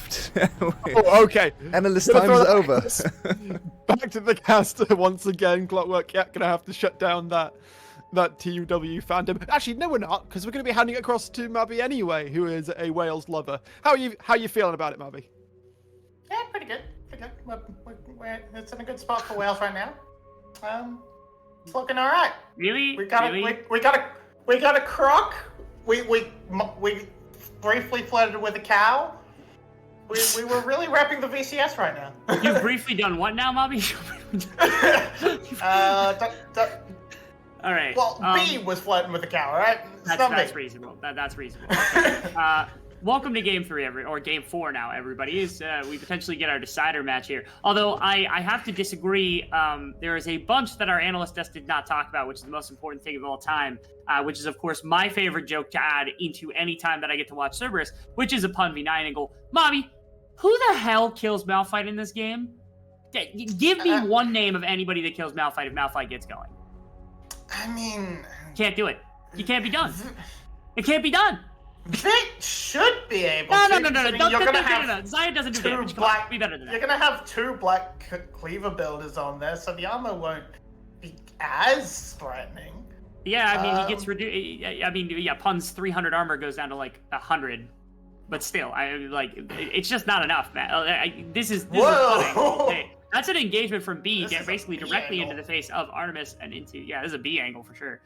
left. Oh, okay. Analyst time is over. Back to the caster once again. Clockwork, yeah, gonna have to shut down that TUW fandom. Actually, no, we're not, because we're gonna be handing it across to Mabby anyway, who is a Wales lover. How are you feeling about it, Mabby? Yeah, pretty good. It's in a good spot for Wales right now. It's looking all right. Really? We got a croc. We briefly flirted with a cow. We were really repping the VCS right now. You've briefly done what now, Mobby? All right. Well, B was flirting with a cow, all right? That's reasonable. That's reasonable. Okay. Welcome to Game 3, or Game 4 now, everybody. We potentially get our decider match here. Although I have to disagree. There is a bunch that our analyst desk did not talk about, which is the most important thing of all time, which is, of course, my favorite joke to add into any time that I get to watch Cerberus, which is a pun v9 angle. Mobby, who the hell kills Malphite in this game? Give me one name of anybody that kills Malphite if Malphite gets going. I mean... Can't do it. You can't be done. It can't be done. They should be able to. No. You're gonna have Zion doesn't do damage. Be better than that. You're gonna have two black cleaver builders on there, so the armor won't be as threatening. Yeah, I mean, he gets reduced. I mean, yeah, Pun's 300 armor goes down to like 100, but still, it's just not enough, man. This is punning. That's an engagement from B, basically directly into the face of Artemis and into this is a B angle for sure.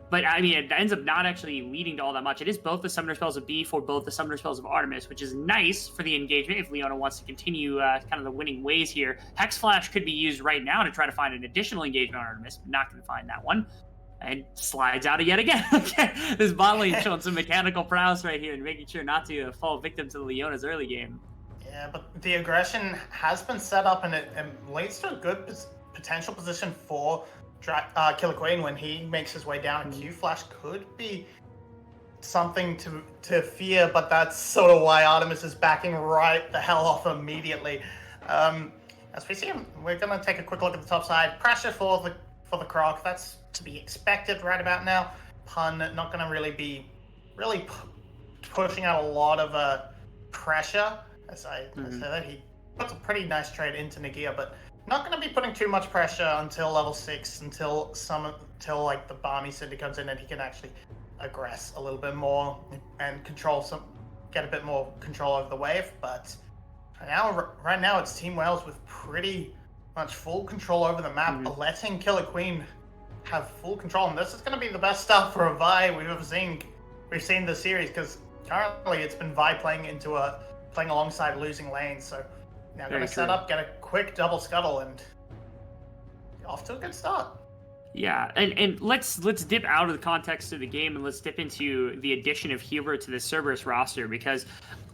But I mean, it ends up not actually leading to all that much. It is both the summoner spells of B for both the summoner spells of Artemis, which is nice for the engagement if Leona wants to continue kind of the winning ways here. Hex Flash could be used right now to try to find an additional engagement on Artemis, but not going to find that one. And slides out yet again. Okay, this bot lane showing some mechanical prowess right here and making sure not to fall victim to the Leona's early game. Yeah, but the aggression has been set up and it leads to a good potential position for Killer Queen when he makes his way down. And Q Flash could be something to fear, but that's sort of why Artemis is backing right the hell off immediately. As we see him, we're going to take a quick look at the top side. Pressure for the Croc, that's to be expected right about now. Pun not going to really be pushing out a lot of pressure. As I say that, he puts a pretty nice trade into Nagia, but not going to be putting too much pressure until level 6, until like the Barmy City comes in and he can actually aggress a little bit more and get a bit more control over the wave. But right now it's Team Wales with pretty much full control over the map, letting Killer Queen have full control. And this is going to be the best stuff for a Vi we've ever seen. We've seen this series because currently it's been Vi playing alongside losing lanes. So now going to set up, get a quick double scuttle, and off to a good start. Yeah, and let's dip out of the context of the game and let's dip into the addition of Huber to the Cerberus roster, because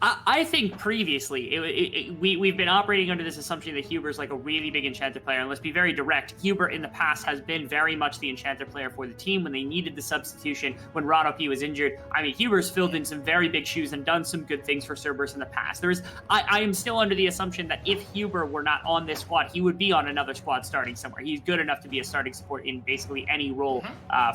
I think previously we've been operating under this assumption that Huber's like a really big Enchanter player, and let's be very direct, Huber in the past has been very much the Enchanter player for the team when they needed the substitution when Rod was injured. I mean, Huber's filled in some very big shoes and done some good things for Cerberus in the past. I am still under the assumption that if Huber were not on this squad, he would be on another squad starting somewhere. He's good enough to be a starting support in basically any role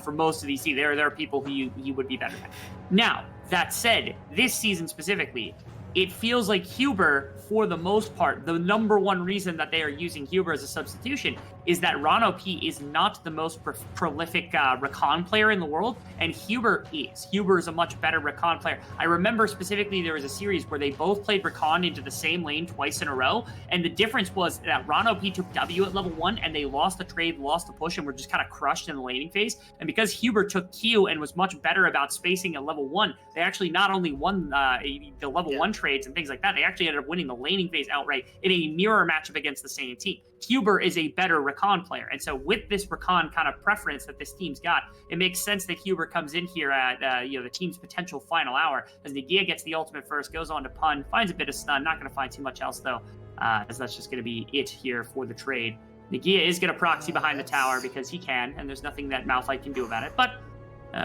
for most of these teams. There are people who he would be better at. Now, that said, this season specifically, it feels like Huber, for the most part, the number one reason that they are using Huber as a substitution is that Rano P is not the most prolific Recon player in the world, and Huber is. Huber is a much better Recon player. I remember specifically there was a series where they both played Recon into the same lane twice in a row, and the difference was that Rano P took W at level 1, and they lost the trade, lost the push, and were just kind of crushed in the laning phase. And because Huber took Q and was much better about spacing at level 1, they actually not only won the level 1 trades and things like that, they actually ended up winning the laning phase outright in a mirror matchup against the same team. Huber is a better Recon player, and so with this Recon kind of preference that this team's got, it makes sense that Huber comes in here at the team's potential final hour, as Nagia gets the ultimate first, goes on to Pun, finds a bit of stun, not going to find too much else though, as that's just going to be it here for the trade. Nagia is going to proxy behind the tower because he can, and there's nothing that Malphite can do about it, but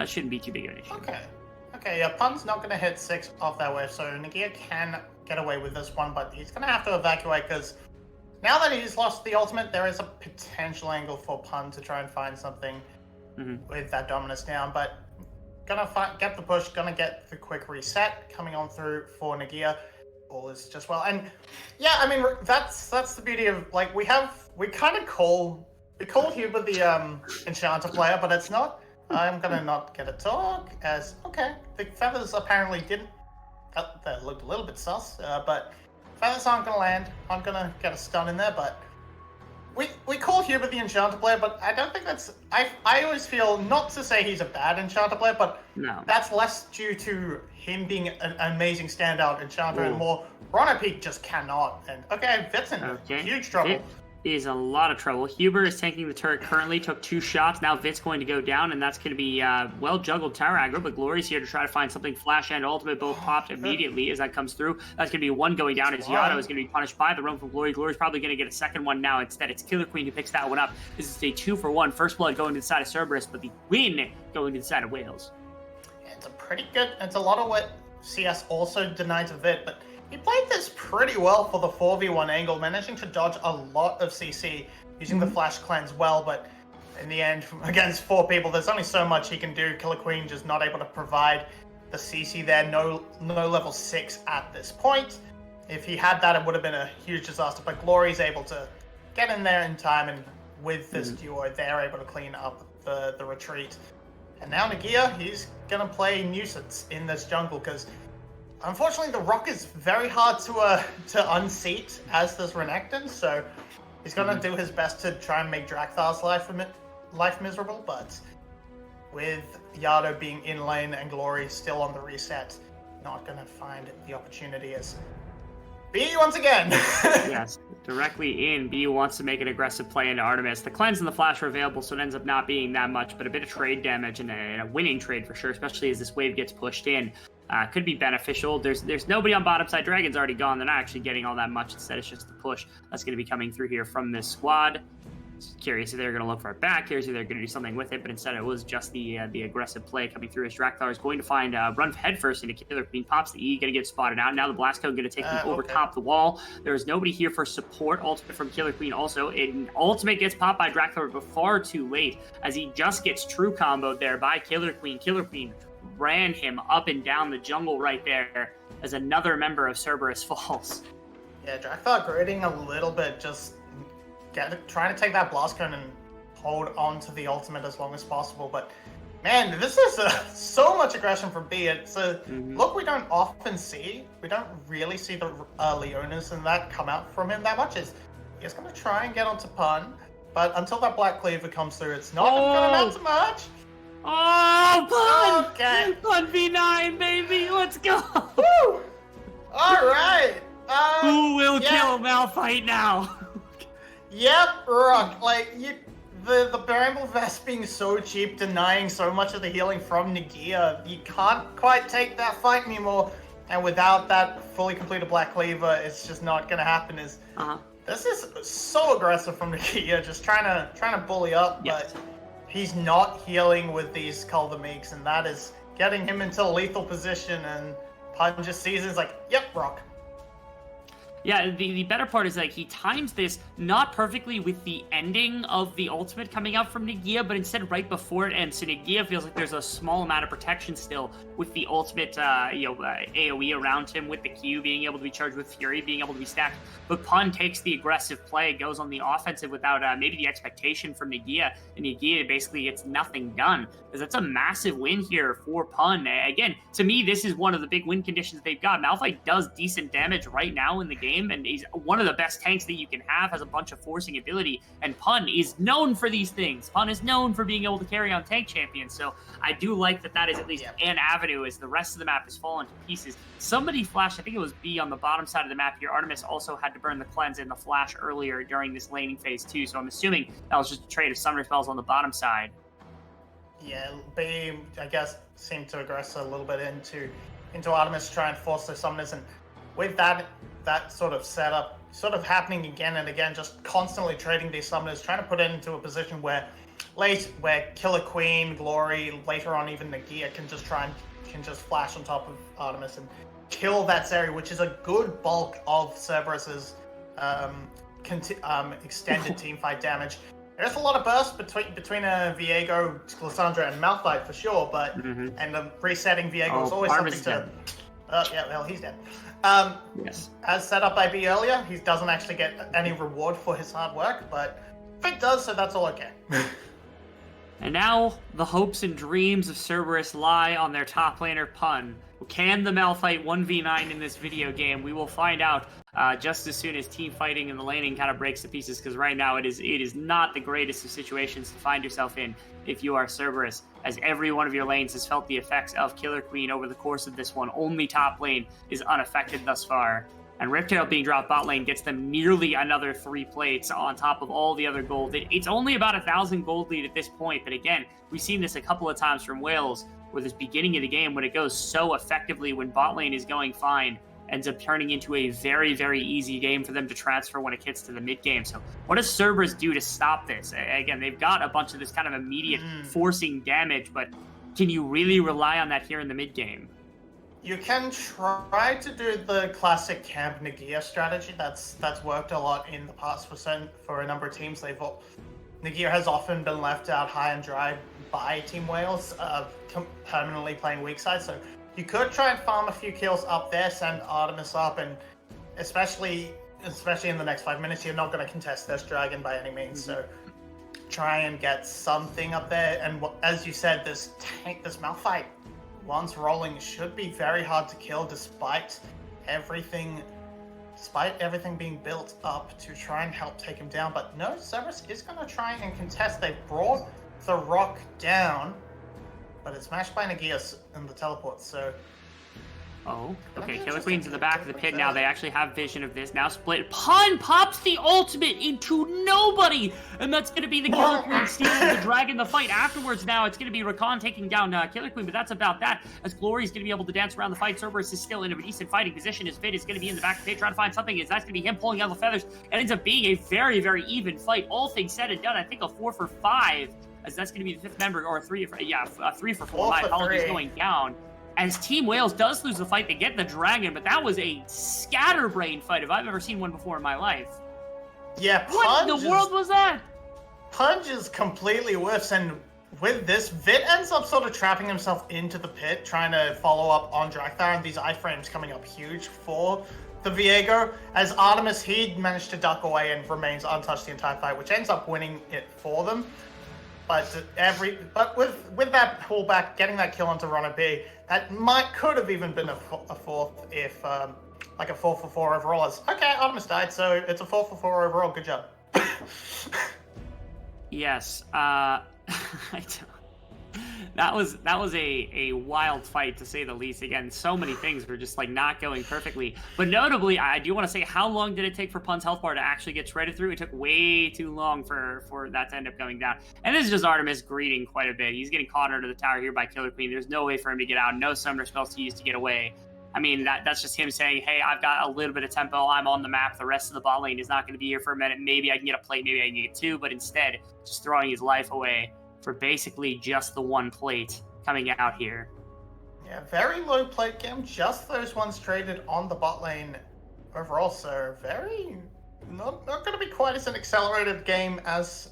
shouldn't be too big of an issue. Okay, yeah, Pun's not going to hit 6 off that wave, so Nagia can get away with this one, but he's going to have to evacuate because now that he's lost the ultimate, there is a potential angle for Pun to try and find something with that dominance down, but gonna get the push, gonna get the quick reset coming on through for Nagia. all is just well. And yeah, I mean that's the beauty of like we kind of call Huber the enchanter player, but it's not. I'm gonna not get a talk as okay. The feathers apparently didn't. That looked a little bit sus, but feathers aren't gonna land. I'm gonna get a stun in there, but we call Huber the enchanter player, but I don't think that's. I always feel not to say he's a bad enchanter player, but No. that's less due to him being an amazing standout enchanter and Ooh. more. Ronopeak just cannot. And okay, Vit's in huge trouble. Vit is a lot of trouble. Huber is tanking the turret currently, took 2 shots. Now Vit's going to go down, and that's going to be well juggled tower aggro, but Glory's here to try to find something. Flash and ultimate both popped immediately as that comes through. That's going to be 1 going down as Yado is going to be punished by the roam from Glory. Glory's probably going to get a second one now. Instead, it's Killer Queen who picks that one up. This is a 2-for-1. First blood going to the side of Cerberus, but the win going to the side of Wales. It's a pretty good. It's a lot of what CS also denied to Vit, but he played this pretty well for the 4v1 angle, managing to dodge a lot of CC using the flash cleanse well, but in the end, against 4 people, there's only so much he can do. Killer Queen just not able to provide the CC there, no level 6 at this point. If he had that, it would have been a huge disaster, but Glory's able to get in there in time, and with this duo, they're able to clean up the retreat. And now Nagia, he's gonna play nuisance in this jungle, because unfortunately, the rock is very hard to unseat as this Renekton, so he's gonna do his best to try and make Drakthar's life miserable, but with Yado being in lane and Glory still on the reset, not gonna find the opportunity as B once again. Yes, directly in. BU wants to make an aggressive play into Artemis. The cleanse and the flash are available, so it ends up not being that much, but a bit of trade damage and a winning trade for sure, especially as this wave gets pushed in. Could be beneficial. There's nobody on bottom side. Dragon's already gone. They're not actually getting all that much. Instead, it's just the push that's going to be coming through here from this squad. Curious if they're going to look for it back. Curious if they're going to do something with it, but instead it was just the aggressive play coming through as Drakthar is going to find run headfirst into Killer Queen. Pops the E, going to get spotted out. Now the blast code going to take him over top the wall. There is nobody here for support. Ultimate from Killer Queen also. An ultimate gets popped by Drakthar, but far too late as he just gets true comboed there by Killer Queen. Killer Queen ran him up and down the jungle right there as another member of Cerberus falls. Yeah, Drakthar grading a little bit, just trying to take that blast cone and hold on to the ultimate as long as possible. But man, this is so much aggression from B. It's a look we don't often see. We don't really see the Leonas and that come out from him that much. He's going to try and get onto Pun, but until that Black Cleaver comes through, it's not going to amount to much. Oh, Pun! Okay. Pun V9, baby! Let's go! Woo! All right. Who will kill Malphite now? Yep, Rock. Like, the Bramble Vest being so cheap, denying so much of the healing from Nagia, you can't quite take that fight anymore. And without that fully completed Black Cleaver, it's just not going to happen. This is so aggressive from Nagia, just trying to bully up, but he's not healing with these Culver Meeks, and that is getting him into a lethal position, and Pun just sees it, it's like, yep, Rock. Yeah, the better part is like he times this not perfectly with the ending of the ultimate coming out from Nagia, but instead right before it ends. So Nagia feels like there's a small amount of protection still with the ultimate, AoE around him, with the Q being able to be charged with Fury, being able to be stacked. But Pun takes the aggressive play, goes on the offensive without maybe the expectation from Nagia, and Nagia basically gets nothing done. Because that's a massive win here for Pun. Again, to me, this is one of the big win conditions they've got. Malphite does decent damage right now in the game, and he's one of the best tanks that you can have, has a bunch of forcing ability, and Pun is known for these things. Pun is known for being able to carry on tank champions, so I do like that is at least an avenue as the rest of the map is falling to pieces. Somebody flashed, I think it was B on the bottom side of the map here. Artemis also had to burn the cleanse and the flash earlier during this laning phase too, so I'm assuming that was just a trade of summoner spells on the bottom side. Yeah, B, I guess, seemed to aggress a little bit into Artemis to try and force the summoners, and with that sort of setup sort of happening again and again, just constantly trading these summoners, trying to put it into a position where Killer Queen, Glory, later on even Nagia can just flash on top of Artemis and kill that Zeri, which is a good bulk of Cerberus's extended teamfight damage. There's a lot of burst between Viego, Glissandra, and Malphite for sure, but and the resetting Viego is always something to Yeah, well, he's dead. Yes. As set up by B earlier, he doesn't actually get any reward for his hard work, but Fit does, so that's all okay. And now, the hopes and dreams of Cerberus lie on their top laner Pun. Can the Malphite 1v9 in this video game? We will find out just as soon as team fighting and the laning kind of breaks to pieces, because right now it is not the greatest of situations to find yourself in if you are Cerberus, as every one of your lanes has felt the effects of Killer Queen over the course of this one. Only top lane is unaffected thus far. And Riptail being dropped bot lane gets them nearly another 3 plates on top of all the other gold. It's only about 1,000 gold lead at this point, but again, we've seen this a couple of times from Wales, where this beginning of the game, when it goes so effectively, when bot lane is going fine, ends up turning into a very, very easy game for them to transfer when it gets to the mid game. So what does Cerberus do to stop this? Again, they've got a bunch of this kind of immediate forcing damage, but can you really rely on that here in the mid game? You can try to do the classic camp Nagia strategy. That's worked a lot in the past for a number of teams. Nagia has often been left out high and dry by Team Wales, permanently playing weak side. So you could try and farm a few kills up there, send Artemis up, and especially in the next 5 minutes, you're not going to contest this dragon by any means. So try and get something up there. And as you said, this Malphite, once rolling, should be very hard to kill despite everything being built up to try and help take him down. But no, Cerberus is going to try and contest. They brought the rock down, but it's smashed by Nagia in the teleport, so... Oh, okay, Killer Queen's in the back of the pit now. They actually have vision of this. Now split. Pun pops the ultimate into nobody! And that's going to be the Killer Queen stealing the dragon. The fight afterwards now, it's going to be Rakan taking down Killer Queen, but that's about that. As Glory's going to be able to dance around the fight. Cerberus is still in a decent fighting position. His Vid is going to be in the back of the pit trying to find something. That's going to be him pulling out the feathers. It ends up being a very, very even fight. All things said and done, I think a 4 for 5, as that's going to be the 5th member, or 3 for 4. My apologies, going down. As Team Wales does lose the fight, they get the dragon, but that was a scatterbrain fight if I've ever seen one before in my life. Yeah, What in the world was that? Punch is completely whiffs, and with this, Vit ends up sort of trapping himself into the pit, trying to follow up on Drakthar, and these iframes coming up huge for the Viego. As Artemis, he managed to duck away and remains untouched the entire fight, which ends up winning it for them. But with that pullback, getting that kill onto Runner B, that could have even been a 4th if like a 4 for 4 overall. Okay, Artemis died, so it's a 4 for 4 overall. Good job. Yes. That was a wild fight, to say the least. Again, so many things were just like not going perfectly. But notably, I do want to say, how long did it take for Pun's health bar to actually get shredded through? It took way too long for that to end up going down. And this is just Artemis greeting quite a bit. He's getting caught under the tower here by Killer Queen. There's no way for him to get out. No summoner spells to use to get away. I mean, that's just him saying, hey, I've got a little bit of tempo. I'm on the map. The rest of the bot lane is not going to be here for a minute. Maybe I can get a plate. Maybe I can get 2. But instead, just throwing his life away for basically just the 1 plate coming out here. Yeah, very low plate game. Just those ones traded on the bot lane overall. So not going to be quite as an accelerated game as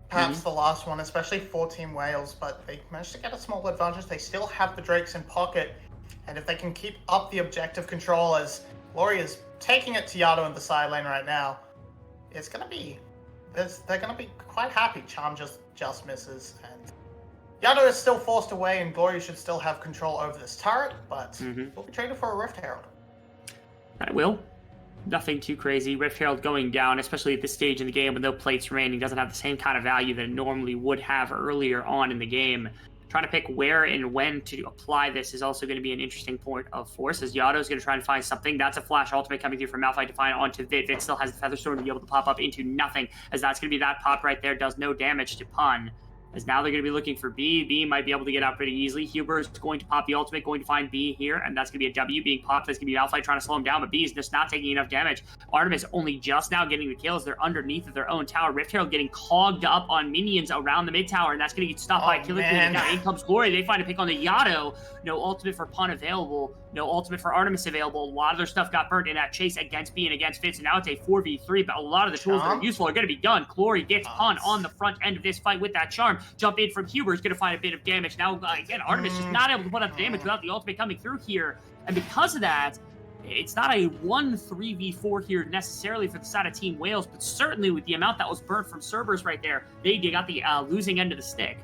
perhaps the last one, especially for Team Wales. But they managed to get a small advantage. They still have the Drakes in pocket. And if they can keep up the objective control, as Glory is taking it to Yado in the side lane right now, it's going to be... they're going to be quite happy. Charm just misses, and Yado is still forced away, and Glory should still have control over this turret, but we'll be traded for a Rift Herald. I will. Nothing too crazy. Rift Herald going down, especially at this stage in the game with no plates remaining, doesn't have the same kind of value that it normally would have earlier on in the game. Trying to pick where and when to apply this is also going to be an interesting point of force, as Yado is going to try and find something. That's a flash ultimate coming through from Malphite to find onto Vit. Vit still has the Featherstorm to be able to pop up into nothing, as that's going to be that pop right there. Does no damage to Pun, as now they're going to be looking for B. B might be able to get out pretty easily. Huber is going to pop the ultimate, going to find B here, and that's going to be a W being popped. That's going to be Malphite trying to slow him down, but B is just not taking enough damage. Artemis only just now getting the kills. They're underneath of their own tower. Rift Herald getting clogged up on minions around the mid tower, and that's going to get stopped by Killer Queen. Now in comes Glory. They find a pick on the Yado. No ultimate for Pun available. No ultimate for Artemis available. A lot of their stuff got burnt in that chase against B and against Fitz, and now it's a 4v3, but a lot of the tools that are useful are going to be done. Glory gets Pun on the front end of this fight with that charm. Jump in from Huber is going to find a bit of damage. Now, again, Artemis just not able to put up the damage without the ultimate coming through here. And because of that, it's not a 1-3v4 here necessarily for the side of Team Wales, but certainly with the amount that was burnt from Cerberus right there, they got the losing end of the stick.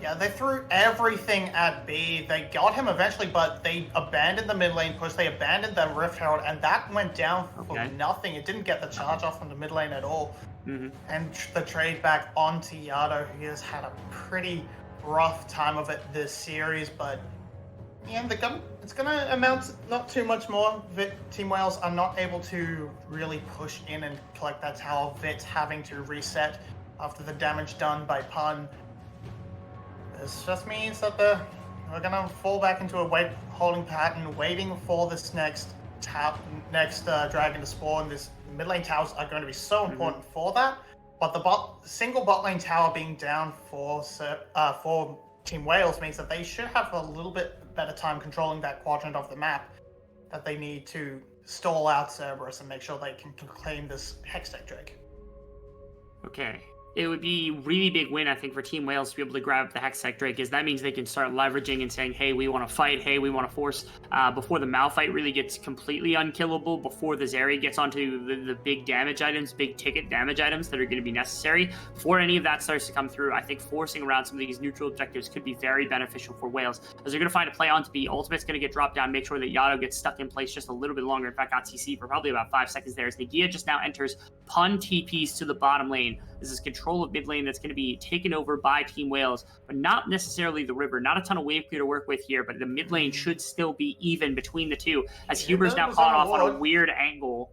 Yeah, they threw everything at B. They got him eventually, but they abandoned the mid lane push. They abandoned the Rift Herald, and that went down for nothing. It didn't get the charge off from the mid lane at all. And the trade back onto Yado, who has had a pretty rough time of it this series, but yeah, it's going to amount not too much more. Team Wales are not able to really push in and collect that tower. Vit's having to reset after the damage done by Pun. This just means that we're going to fall back into a holding pattern, waiting for this next dragon to spawn. This mid lane towers are going to be so important for that, but the single bot lane tower being down for Team Wales means that they should have a little bit better time controlling that quadrant of the map that they need to stall out Cerberus and make sure they can claim this Hextech Drake. Okay. It would be a really big win, I think, for Team Wales to be able to grab the Hextech Drake, because that means they can start leveraging and saying, hey, we want to fight, hey, we want to force, before the Malphite really gets completely unkillable, before the Zeri gets onto the big damage items, big ticket damage items that are going to be necessary. Before any of that starts to come through, I think forcing around some of these neutral objectives could be very beneficial for Wales, as they're going to find a play onto B. Ultimate's going to get dropped down, make sure that Yado gets stuck in place just a little bit longer. In fact, got CC for probably about 5 seconds there, as Nagia just now enters Pun TPs to the bottom lane. This is control of mid lane that's going to be taken over by Team Wales, but not necessarily the river. Not a ton of wave clear to work with here, but the mid lane should still be even between the two, as Huber's now caught off on a weird angle.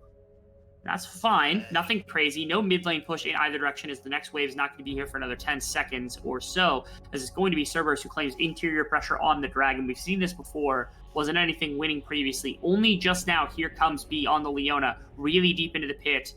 That's fine. Nothing crazy. No mid lane push in either direction, as the next wave is not going to be here for another 10 seconds or so, as it's going to be Cerberus who claims interior pressure on the Dragon. We've seen this before. Wasn't anything winning previously. Only just now, here comes B on the Leona, really deep into the pit.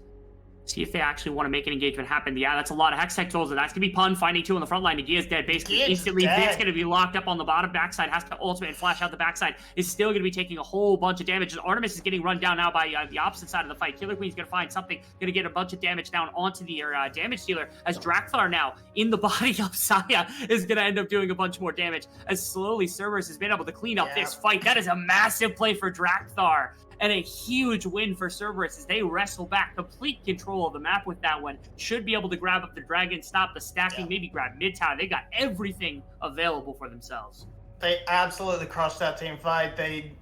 See if they actually want to make an engagement happen. Yeah, that's a lot of Hextech tools, and that's going to be Pun finding 2 on the front line. Nagia's dead. Basically, instantly, Vit's going to be locked up on the bottom backside, has to ultimate and flash out the backside. Is still going to be taking a whole bunch of damage. Artemis is getting run down now by the opposite side of the fight. Killer Queen's going to find something, going to get a bunch of damage down onto the damage dealer, as Drakthar now, in the body of Saya, is going to end up doing a bunch more damage, as slowly Cerberus has been able to clean up this fight. That is a massive play for Drakthar, and a huge win for Cerberus as they wrestle back complete control of the map with that one. Should be able to grab up the Dragon, stop the stacking, maybe grab mid tower. They got everything available for themselves. They absolutely crushed that team fight. They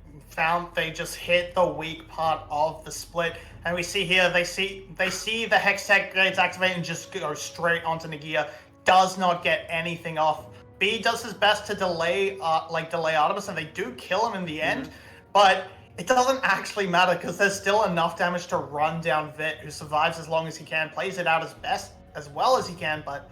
just hit the weak part of the split. And we see here, they see the Hextech Grades activate and just go straight onto Nagia. Does not get anything off. B does his best to delay Artemis, and they do kill him in the end. But it doesn't actually matter, because there's still enough damage to run down Vit, who survives as long as he can, plays it out as well as he can, but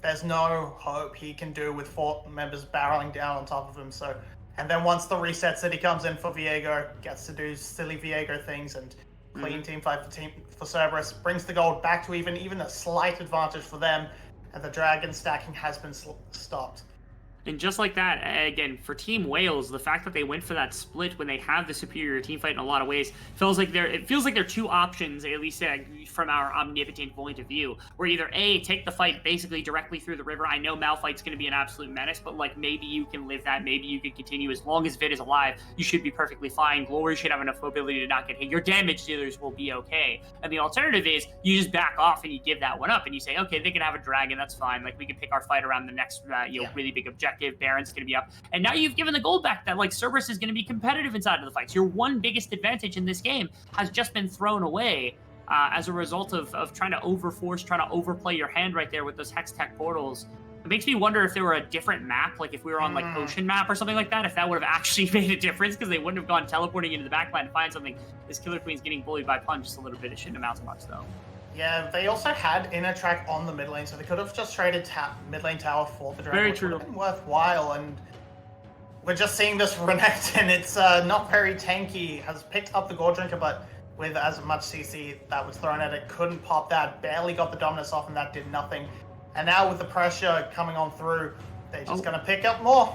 there's no hope he can do with 4 members barreling down on top of him. So, and then once the reset city comes in for Viego, gets to do silly Viego things and clean team fight for Cerberus, brings the gold back to even a slight advantage for them, and the Dragon stacking has been stopped. And just like that, again, for Team Wales, the fact that they went for that split when they have the superior team fight in a lot of ways it feels like there are 2 options, at least from our omnipotent point of view. Where either A, take the fight basically directly through the river. I know Malphite's going to be an absolute menace, but like maybe you can live that. Maybe you can continue. As long as Vit is alive, you should be perfectly fine. Glory should have enough mobility to not get hit. Your damage dealers will be okay. And the alternative is you just back off and you give that one up and you say, okay, they can have a dragon. That's fine. Like, we can pick our fight around the next really big objective. Baron's going to be up, and now you've given the gold back that like Cerberus is going to be competitive inside of the fights. Your one biggest advantage in this game has just been thrown away as a result of trying to overforce, trying to overplay your hand right there with those Hextech portals. It makes me wonder if there were a different map, like if we were on like Ocean map or something like that, if that would have actually made a difference, because they wouldn't have gone teleporting into the backline to find something. This Killer Queen's getting bullied by Pun just a little bit. It shouldn't amount to much though. Yeah, they also had inner track on the mid lane, so they could have just traded mid lane tower for the Dragon. Very true. Would have been worthwhile, and we're just seeing this Renekton. It's not very tanky. Has picked up the Gore Drinker, but with as much CC that was thrown at it, couldn't pop that. Barely got the Dominus off, and that did nothing. And now with the pressure coming on through, they're just going to pick up more.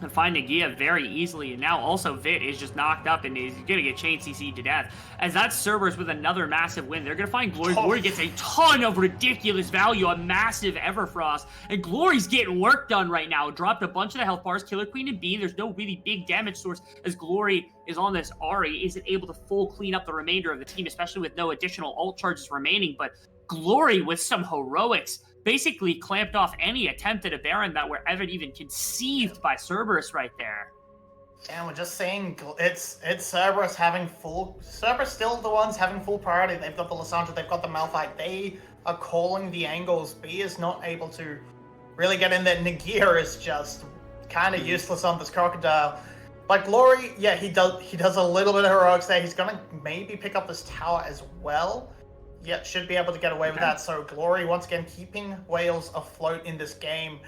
and find Nagia very easily, and now also Vit is just knocked up and is gonna get chain CC'd to death. As that's Cerberus with another massive win. They're gonna find Glory. Glory gets a ton of ridiculous value, a massive Everfrost, and Glory's getting work done right now. Dropped a bunch of the health bars, Killer Queen and Bean. There's no really big damage source as Glory is on this Ahri, isn't able to full clean up the remainder of the team, especially with no additional ult charges remaining, but Glory with some heroics basically clamped off any attempt at a Baron that were ever even conceived by Cerberus right there. And we're just saying it's Cerberus having Cerberus still the ones having full priority. They've got the Lissandra, they've got the Malphite. They are calling the angles. B is not able to really get in there. Nagia is just kind of useless on this Crocodile. But Glory, yeah, he does a little bit of heroics there. He's gonna maybe pick up this tower as well. Yeah, should be able to get away with that. So Glory, once again, keeping Wales afloat in this game.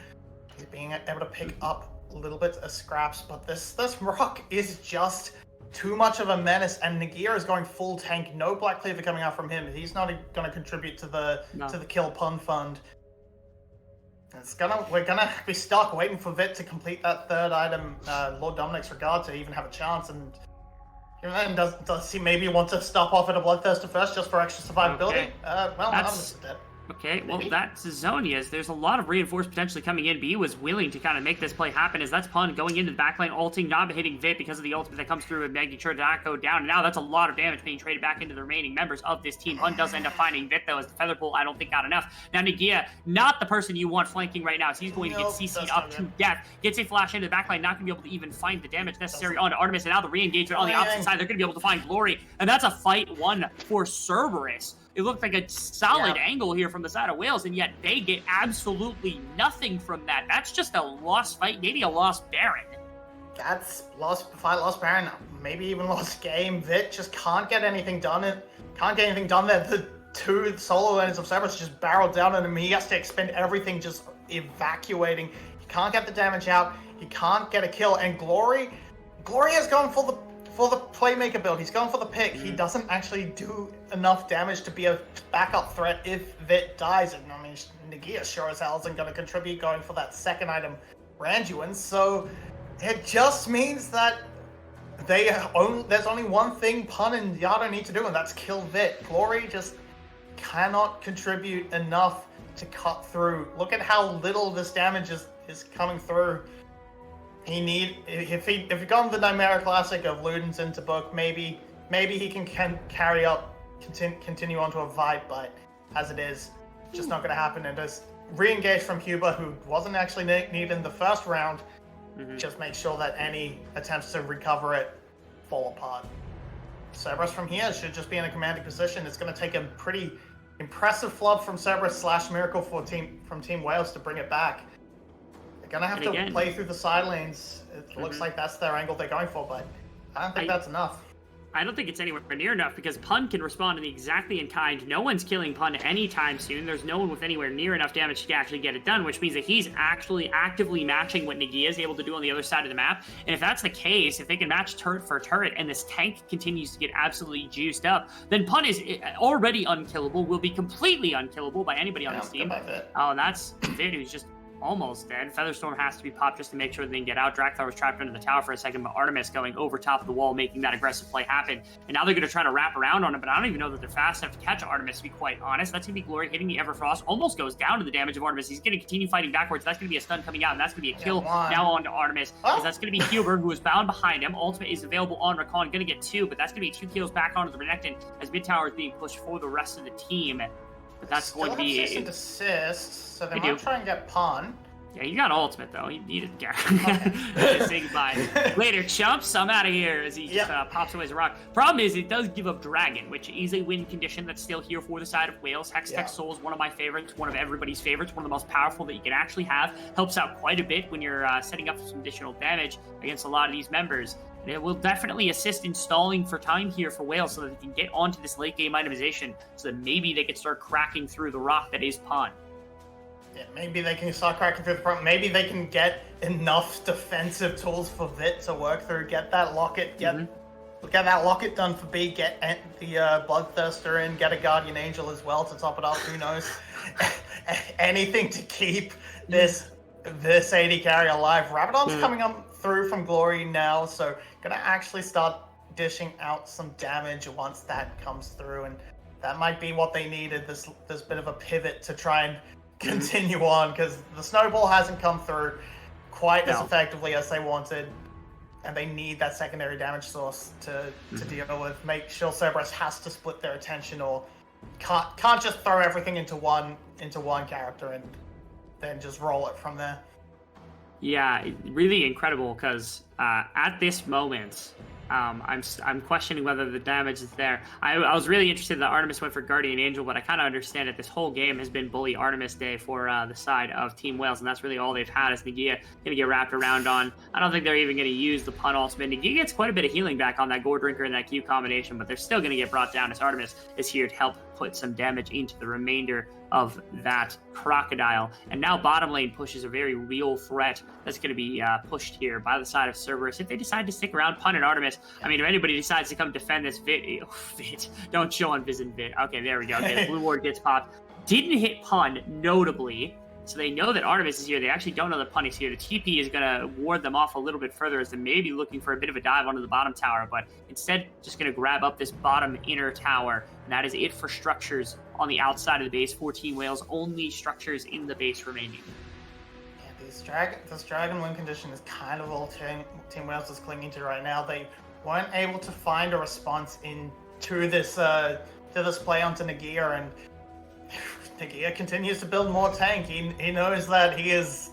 He's being able to pick up a little bit of scraps, but this rock is just too much of a menace, and Nagia is going full tank. No Black Cleaver coming out from him. He's not going to contribute to the kill pun fund. We're gonna be stuck waiting for Vit to complete that third item, Lord Dominic's Regard, to even have a chance. And does he maybe want to stop off at a Bloodthirster first just for extra survivability? Okay. Well, Anonymous is dead. Okay, well, that's Zonia's. There's a lot of reinforce potentially coming in. B was willing to kind of make this play happen, as that's Pun going into the backline, ulting, not hitting Vit because of the ultimate that comes through and making sure that go down. And now that's a lot of damage being traded back into the remaining members of this team. Pun does end up finding Vit, though, as the Feather Pool, I don't think, got enough. Now, Nagia, not the person you want flanking right now, so he's going to get CC'd up to death. Gets a flash into the backline, not going to be able to even find the damage necessary onto Artemis. And now the re-engagement on the opposite side, they're going to be able to find Glory. And that's a fight won for Cerberus. It looked like a solid angle here from the side of Wales, and yet they get absolutely nothing from that. That's just a lost fight, maybe a lost Baron. That's lost Baron, maybe even lost game. Vit just can't get anything done. Can't get anything done there. The two solo lanes of Cerberus just barreled down on him. He has to expend everything just evacuating. He can't get the damage out. He can't get a kill. And Glory has gone for the playmaker build. He's going for the pick. He doesn't actually do enough damage to be a backup threat if Vit dies. And I mean, Nagia sure as hell isn't going to contribute going for that second item, Randuin. So it just means that there's only one thing Pun and Yado need to do, and that's kill Vit. Glory just cannot contribute enough to cut through. Look at how little this damage is coming through. If he got the Nightmare Classic of Ludens into book, maybe he can carry up, continue on to a fight, but as it is, just not going to happen. And just re-engage from Cuba, who wasn't actually needed in the first round, just make sure that any attempts to recover it fall apart. Cerberus from here should just be in a commanding position. It's going to take a pretty impressive flub from Cerberus / Miracle from Team Wales to bring it back. Gonna have to play through the side lanes. It looks like that's their angle they're going for, but I don't think that's enough. I don't think it's anywhere near enough, because Pun can respond exactly in kind. No one's killing Pun anytime soon. There's no one with anywhere near enough damage to actually get it done, which means that he's actually actively matching what Nagia is able to do on the other side of the map. And if that's the case, if they can match turret for turret and this tank continues to get absolutely juiced up, then Pun is already unkillable, will be completely unkillable by anybody on this team. Oh, and that's Vit, who's just almost dead. Featherstorm has to be popped just to make sure they can get out. Drakthar was trapped under the tower for a second, but Artemis going over top of the wall, making that aggressive play happen. And now they're going to try to wrap around on him, but I don't even know that they're fast enough to catch Artemis, to be quite honest. That's going to be Glory hitting the Everfrost. Almost goes down to the damage of Artemis. He's going to continue fighting backwards. That's going to be a stun coming out, and that's going to be a kill now onto Artemis. Because that's going to be Huber, who is bound behind him. Ultimate is available on Rakan. Going to get 2, but that's going to be 2 kills back onto the Renekton as mid tower is being pushed for the rest of the team. But that's going to be a desist, so they might try and get Pun. Yeah, you got ultimate, though. You didn't care. Okay. Say goodbye. Later, chumps. I'm out of here as he just pops away as a rock. Problem is, it does give up Dragon, which is a win condition that's still here for the side of Wales. Hextech Soul is one of my favorites, one of everybody's favorites, one of the most powerful that you can actually have. Helps out quite a bit when you're setting up some additional damage against a lot of these members. And it will definitely assist in stalling for time here for Wales so that they can get onto this late game itemization so that maybe they can start cracking through the rock that is Pun. Yeah, maybe they can start cracking through the front. Maybe they can get enough defensive tools for Vit to work through. Get that locket. Get that locket done for B. Get the Bloodthirster in. Get a Guardian Angel as well to top it up. Who knows? Anything to keep this AD carry alive. Rabadon's coming up through from Glory now, so gonna actually start dishing out some damage once that comes through, and that might be what they needed, this bit of a pivot to try and continue on, because the snowball hasn't come through quite as effectively as they wanted, and they need that secondary damage source to deal with. Make sure Cerberus has to split their attention, or can't just throw everything into one character and then just roll it from there. Yeah, really incredible, because at this moment, I'm questioning whether the damage is there. I was really interested that Artemis went for Guardian Angel, but I kind of understand that this whole game has been Bully Artemis Day for the side of Team Wales, and that's really all they've had is Nagia going to get wrapped around on. I don't think they're even going to use the pun ultimate. Nagia gets quite a bit of healing back on that Gore Drinker and that Q combination, but they're still going to get brought down as Artemis is here to help put some damage into the remainder of that Crocodile. And now bottom lane pushes a very real threat that's going to be pushed here by the side of Cerberus. If they decide to stick around, Pun and Artemis, I mean, if anybody decides to come defend this Vit, don't show on Viz and Vit. Okay, there we go. Okay, the blue ward gets popped. Didn't hit Pun, notably. So they know that Artemis is here. They actually don't know that Pun is here. The TP is going to ward them off a little bit further as they may be looking for a bit of a dive onto the bottom tower, but instead just going to grab up this bottom inner tower. And that is it for structures on the outside of the base for Team Wales. Only structures in the base remaining. Yeah, this dragon win condition is kind of all Team Wales is clinging to right now. They weren't able to find a response to this play onto Nagia, and Nagia continues to build more tank. He knows that his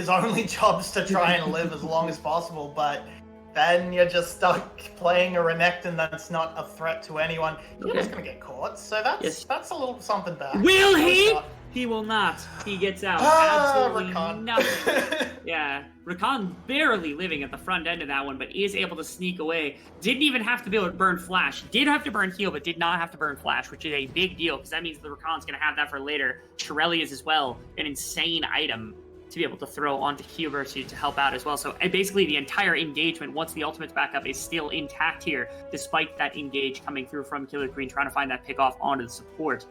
only job is to try and live as long as possible, but then you're just stuck playing a Renekton that's not a threat to anyone. You're just gonna get caught, so that's a little something bad. Will he? He will not. He gets out. Absolutely Rakan. Nothing. Yeah, Rakan barely living at the front end of that one, but is able to sneak away. Didn't even have to be able to burn Flash. Did have to burn heal, but did not have to burn Flash, which is a big deal, because that means the Rakan's going to have that for later. Shirelli is as well an insane item to be able to throw onto Huber to help out as well. So basically the entire engagement, once the ultimate's back up, is still intact here, despite that engage coming through from Killer Queen, trying to find that pick off onto the support.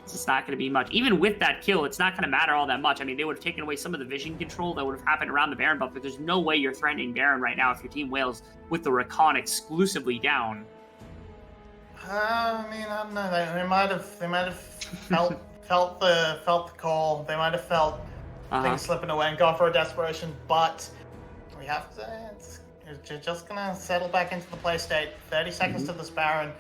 It's not going to be much. Even with that kill, it's not going to matter all that much. I mean, they would have taken away some of the vision control that would have happened around the Baron buff, but there's no way you're threatening Baron right now if you're Team Wales with the Rakan exclusively down. I mean, I don't know. They might have felt the call. They might have felt things slipping away and gone for a desperation. But we have to. You're just gonna settle back into the play state. 30 seconds to this Baron.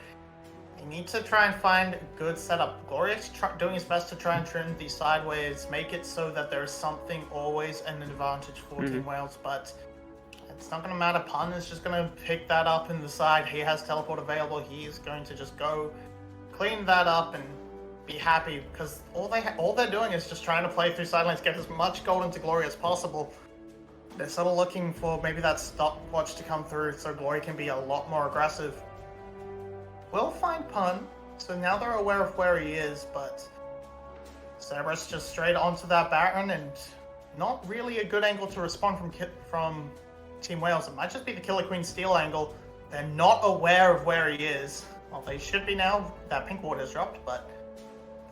You need to try and find a good setup. Glorious doing his best to try and trim the sideways, make it so that there's something always an advantage for Team Wales, but it's not going to matter. Pun is just going to pick that up in the side. He has teleport available. He is going to just go clean that up and be happy, because all they're doing is just trying to play through side lanes, get as much gold into Glory as possible. They're sort of looking for maybe that stopwatch to come through so Glory can be a lot more aggressive. Will find Pun, so now they're aware of where he is, but Cerberus just straight onto that Baron, and not really a good angle to respond from Team Wales. It might just be the Killer Queen steal angle. They're not aware of where he is. Well, they should be now. That pink ward has dropped, but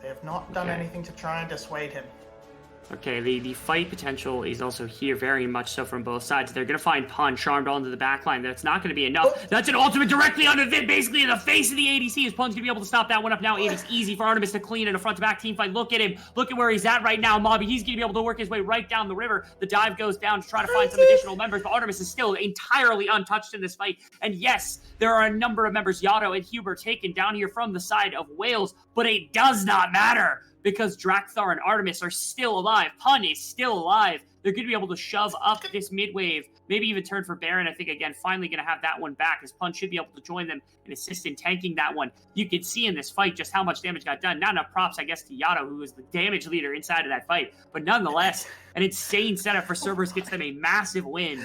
they have not done anything to try and dissuade him. Okay, the fight potential is also here very much so from both sides. They're going to find Pun charmed onto the backline. That's not going to be enough. That's an ultimate directly onto Vit, basically in the face of the ADC. As Pun's going to be able to stop that one up now. It is easy for Artemis to clean in a front-to-back team fight. Look at him. Look at where he's at right now, Mobby. He's going to be able to work his way right down the river. The dive goes down to try to find some additional members, but Artemis is still entirely untouched in this fight. And yes, there are a number of members, Yato and Huber, taken down here from the side of Wales, but it does not matter, because Drakthar and Artemis are still alive. Pun is still alive. They're going to be able to shove up this mid wave, maybe even turn for Baron. I think, again, finally going to have that one back, as Pun should be able to join them and assist in tanking that one. You can see in this fight just how much damage got done. Not enough props, I guess, to Yato, who was the damage leader inside of that fight. But nonetheless, an insane setup for Cerberus gets them a massive win.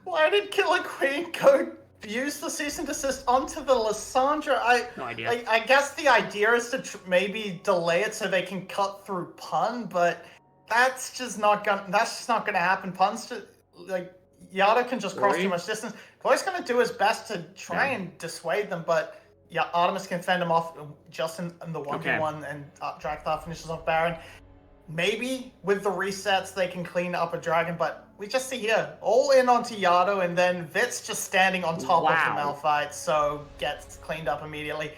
Why did Killer Queen go use the cease and desist onto the Lissandra? No idea. I guess the idea is to maybe delay it so they can cut through Pun, but that's just not gonna happen. Pun's just like, Yato can just cross too much distance. Glory's gonna do his best to try and dissuade them, but yeah, Artemis can fend him off just in the 1v1, and Drakthar finishes off Baron. Maybe with the resets they can clean up a dragon, but we just see here all in onto Yado, and then Vit's just standing on top of the Malphite, so gets cleaned up immediately.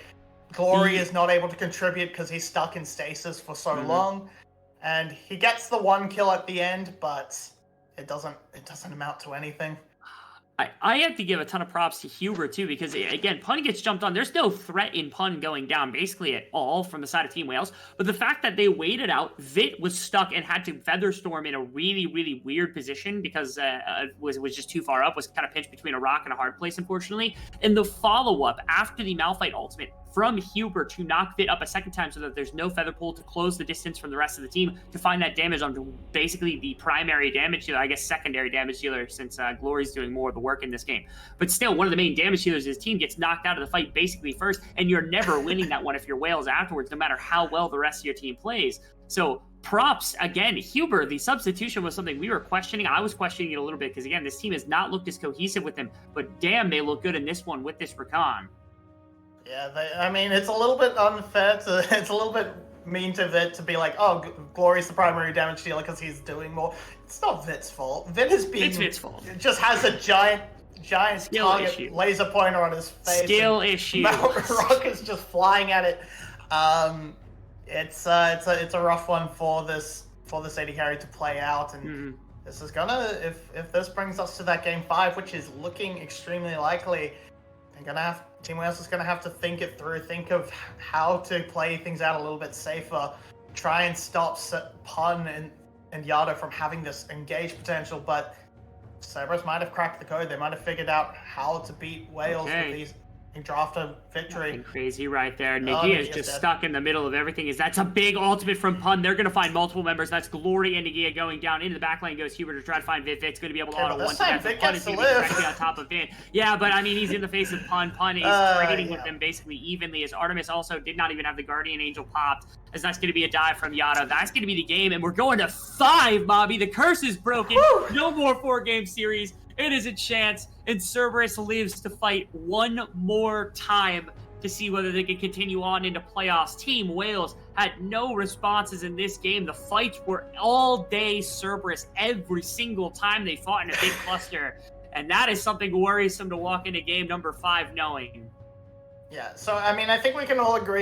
Glory is not able to contribute because he's stuck in stasis for so long, and he gets the 1 kill at the end, but it doesn't amount to anything. I have to give a ton of props to Huber, too, because, again, Pun gets jumped on. There's no threat in Pun going down, basically, at all from the side of Team Wales. But the fact that they waited out, Vit was stuck and had to Featherstorm in a really, really weird position because was just too far up, was kind of pinched between a rock and a hard place, unfortunately. And the follow-up after the Malphite ultimate from Huber to knock Vit up a second time so that there's no feather pool to close the distance from the rest of the team to find that damage onto basically the primary damage dealer, I guess secondary damage dealer, since Glory's doing more of the work in this game. But still, one of the main damage dealers of his team gets knocked out of the fight basically first, and you're never winning that one if you're Wales afterwards, no matter how well the rest of your team plays. So props, again, Huber, the substitution was something we were questioning. I was questioning it a little bit because, again, this team has not looked as cohesive with him, but damn, they look good in this one with this Rakan. Yeah, I mean, it's a little bit unfair it's a little bit mean to Vit to be like, oh, Glory's the primary damage dealer because he's doing more. It's not Vit's fault. Vit has been... It's Vit's fault. Just has a giant skill target issue. Laser pointer on his face. Skill issue. Rock is just flying at it. It's a rough one for this AD carry to play out, and this is gonna, if this brings us to that game 5, which is looking extremely likely, Team Wales is gonna have to think it through, think of how to play things out a little bit safer, try and stop Pun and Yado from having this engaged potential. But Cerberus might have cracked the code. They might have figured out how to beat Wales with these and draft a victory. Nothing crazy right there. Nagia is just stuck in the middle of everything. That's a big ultimate from Pun. They're going to find multiple members. That's Glory and Nagia going down. Into the back lane goes Huber to try to find Vit. Vit's going to be able to auto one. Pun is going to be directly on top of Vit. Yeah, but I mean, he's in the face of Pun. Pun is trading with them basically evenly, as Artemis also did not even have the Guardian Angel popped, as that's going to be a dive from Yado. That's going to be the game, and we're going to 5, Mobby. The curse is broken. Woo! No more 4-game series. It is a chance, and Cerberus lives to fight one more time to see whether they can continue on into playoffs. Team Wales had no responses in this game. The fights were all day Cerberus every single time they fought in a big cluster, and that is something worrisome to walk into game number 5 knowing. Yeah, so I mean, I think we can all agree